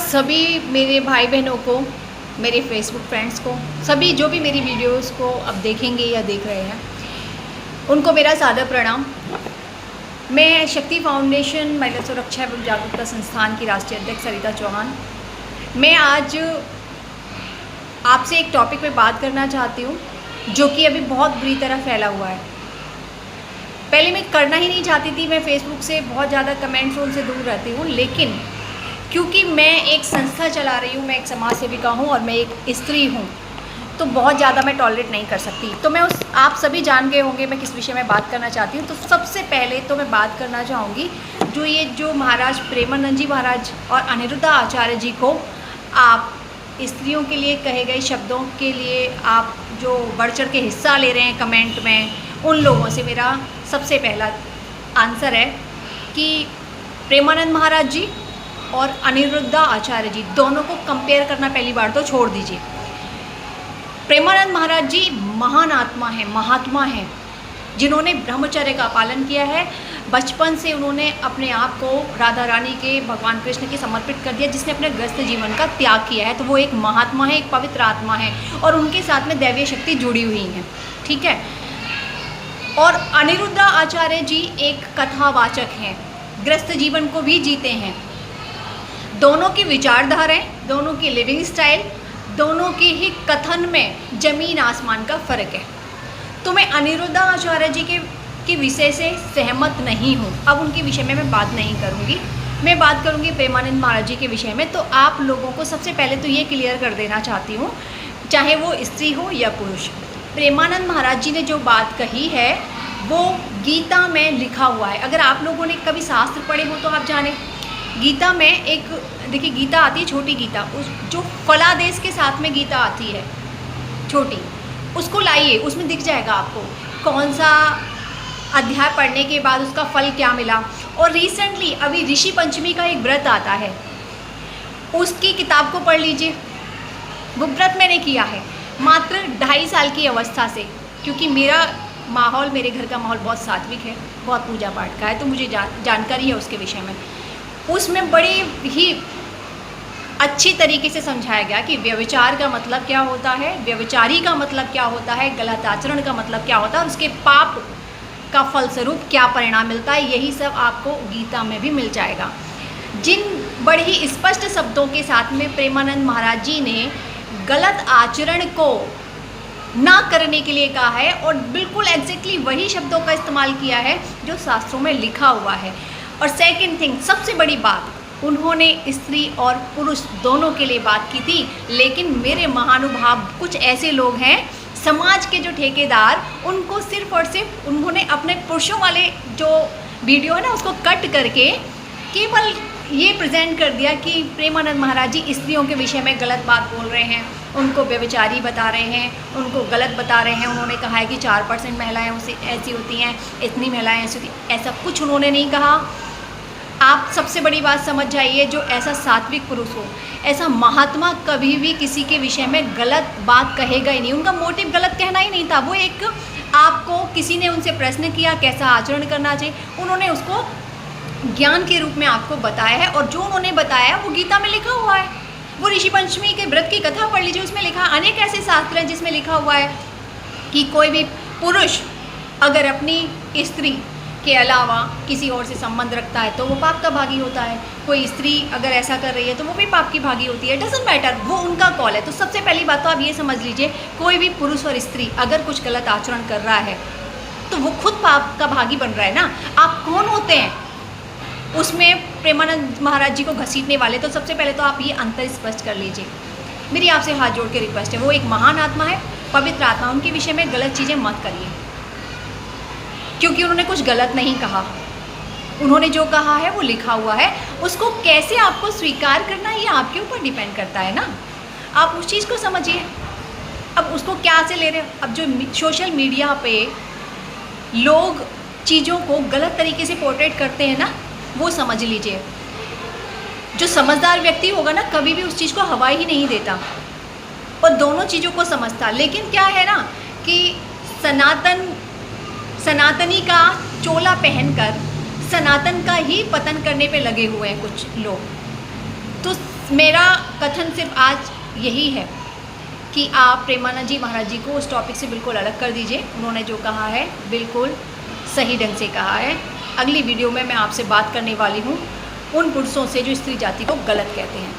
सभी मेरे भाई बहनों को, मेरे फेसबुक फ्रेंड्स को, सभी जो भी मेरी वीडियोस को अब देखेंगे या देख रहे हैं, उनको मेरा सादर प्रणाम। मैं शक्ति फाउंडेशन महिला सुरक्षा एवं जागरूकता संस्थान की राष्ट्रीय अध्यक्ष सरिता चौहान। मैं आज आपसे एक टॉपिक पे बात करना चाहती हूँ जो कि अभी बहुत बुरी तरह फैला हुआ है। पहले मैं करना ही नहीं चाहती थी, मैं फेसबुक से बहुत ज़्यादा कमेंट्स उनसे दूर रहती हूँ, लेकिन क्योंकि मैं एक संस्था चला रही हूँ, मैं एक समाज सेविका हूँ और मैं एक स्त्री हूँ, तो बहुत ज़्यादा मैं टॉलरेट नहीं कर सकती। तो मैं आप सभी जान गए होंगे मैं किस विषय में बात करना चाहती हूँ। तो सबसे पहले तो मैं बात करना चाहूँगी जो महाराज प्रेमानंद जी महाराज और अनिरुद्धा आचार्य जी को आप स्त्रियों के लिए कहे गए शब्दों के लिए आप जो बढ़ चढ़ के हिस्सा ले रहे हैं कमेंट में, उन लोगों से मेरा सबसे पहला आंसर है कि प्रेमानंद महाराज जी और अनिरुद्धा आचार्य जी दोनों को कंपेयर करना पहली बार तो छोड़ दीजिए। प्रेमानंद महाराज जी महान आत्मा हैं, महात्मा हैं, जिन्होंने ब्रह्मचर्य का पालन किया है। बचपन से उन्होंने अपने आप को राधा रानी के, भगवान कृष्ण के समर्पित कर दिया, जिसने अपने गृहस्थ जीवन का त्याग किया है। तो वो एक महात्मा है, एक पवित्र आत्मा है और उनके साथ में दैवीय शक्ति जुड़ी हुई है, ठीक है। और अनिरुद्धा आचार्य जी एक कथावाचक हैं, गृहस्थ जीवन को भी जीते हैं। दोनों की विचारधाराएं, दोनों की लिविंग स्टाइल, दोनों के ही कथन में जमीन आसमान का फ़र्क है। तो मैं अनिरुद्धा आचार्य जी के विषय से सहमत नहीं हूँ। अब उनके विषय में मैं बात नहीं करूँगी, मैं बात करूँगी प्रेमानंद महाराज जी के विषय में। तो आप लोगों को सबसे पहले तो ये क्लियर कर देना चाहती हूँ, चाहे वो स्त्री हो या पुरुष, प्रेमानंद महाराज जी ने जो बात कही है वो गीता में लिखा हुआ है। अगर आप लोगों ने कभी शास्त्र पढ़े हो तो आप जाने, गीता में एक, देखिए गीता आती है छोटी गीता, उस जो फलादेश के साथ में गीता आती है छोटी, उसको लाइए, उसमें दिख जाएगा आपको कौन सा अध्याय पढ़ने के बाद उसका फल क्या मिला। और रिसेंटली अभी ऋषि पंचमी का एक व्रत आता है, उसकी किताब को पढ़ लीजिए। वो व्रत मैंने किया है मात्र 2.5 साल की अवस्था से, क्योंकि मेरा माहौल, मेरे घर का माहौल बहुत सात्विक है, बहुत पूजा पाठ का है, तो मुझे जानकारी है उसके विषय में। उसमें बड़ी ही अच्छी तरीके से समझाया गया कि व्यभिचार का मतलब क्या होता है, व्यभिचारी का मतलब क्या होता है, गलत आचरण का मतलब क्या होता है और उसके पाप का फलस्वरूप क्या परिणाम मिलता है। यही सब आपको गीता में भी मिल जाएगा। जिन बड़े ही स्पष्ट शब्दों के साथ में प्रेमानंद महाराज जी ने गलत आचरण को ना करने के लिए कहा है और बिल्कुल एग्जैक्टली वही शब्दों का इस्तेमाल किया है जो शास्त्रों में लिखा हुआ है। और सेकंड थिंग, सबसे बड़ी बात, उन्होंने स्त्री और पुरुष दोनों के लिए बात की थी। लेकिन मेरे महानुभाव कुछ ऐसे लोग हैं, समाज के जो ठेकेदार, उनको सिर्फ और सिर्फ उन्होंने अपने पुरुषों वाले जो वीडियो है ना उसको कट करके केवल ये प्रेजेंट कर दिया कि प्रेमानंद महाराज जी स्त्रियों के विषय में गलत बात बोल रहे हैं, उनको व्यभिचारी बता रहे हैं, उनको गलत बता रहे हैं। उन्होंने कहा है कि 4% महिलाएं उसे ऐसी होती हैं, इतनी महिलाएं ऐसी होती, ऐसा कुछ उन्होंने नहीं कहा। आप सबसे बड़ी बात समझ जाइए, जो ऐसा सात्विक पुरुष हो, ऐसा महात्मा कभी भी किसी के विषय में गलत बात कहेगा ही नहीं। उनका मोटिव गलत कहना ही नहीं था। वो एक, आपको किसी ने उनसे प्रश्न किया कैसा आचरण करना चाहिए, उन्होंने उसको ज्ञान के रूप में आपको बताया है। और जो उन्होंने बताया वो गीता में लिखा हुआ है। वो ऋषि पंचमी के व्रत की कथा पढ़ लीजिए, उसमें लिखा, अनेक ऐसे शास्त्र हैं जिसमें लिखा हुआ है कि कोई भी पुरुष अगर अपनी स्त्री के अलावा किसी और से संबंध रखता है तो वो पाप का भागी होता है। कोई स्त्री अगर ऐसा कर रही है तो वो भी पाप की भागी होती है। डजंट मैटर, वो उनका कॉल है। तो सबसे पहली बात तो आप ये समझ लीजिए, कोई भी पुरुष और स्त्री अगर कुछ गलत आचरण कर रहा है तो वो खुद पाप का भागी बन रहा है ना। आप कौन होते हैं उसमें प्रेमानंद महाराज जी को घसीटने वाले? तो सबसे पहले तो आप ये अंतर स्पष्ट कर लीजिए। मेरी आपसे हाथ जोड़ के रिक्वेस्ट है, वो एक महान आत्मा है, पवित्र आत्मा, उनके विषय में गलत चीज़ें मत करिए, क्योंकि उन्होंने कुछ गलत नहीं कहा। उन्होंने जो कहा है वो लिखा हुआ है, उसको कैसे आपको स्वीकार करना है ये आपके ऊपर डिपेंड करता है ना। आप उस चीज़ को समझिए। अब उसको क्या से ले रहे हो? अब जो सोशल मीडिया पे लोग चीज़ों को गलत तरीके से पोर्ट्रेट करते हैं ना, वो समझ लीजिए। जो समझदार व्यक्ति होगा ना, कभी भी उस चीज़ को हवा ही नहीं देता और दोनों चीज़ों को समझता। लेकिन क्या है ना कि सनातनी का चोला पहनकर सनातन का ही पतन करने पे लगे हुए हैं कुछ लोग। तो मेरा कथन सिर्फ आज यही है कि आप प्रेमानंद जी महाराज जी को उस टॉपिक से बिल्कुल अलग कर दीजिए। उन्होंने जो कहा है बिल्कुल सही ढंग से कहा है। अगली वीडियो में मैं आपसे बात करने वाली हूँ उन पुरुषों से जो स्त्री जाति को गलत कहते हैं।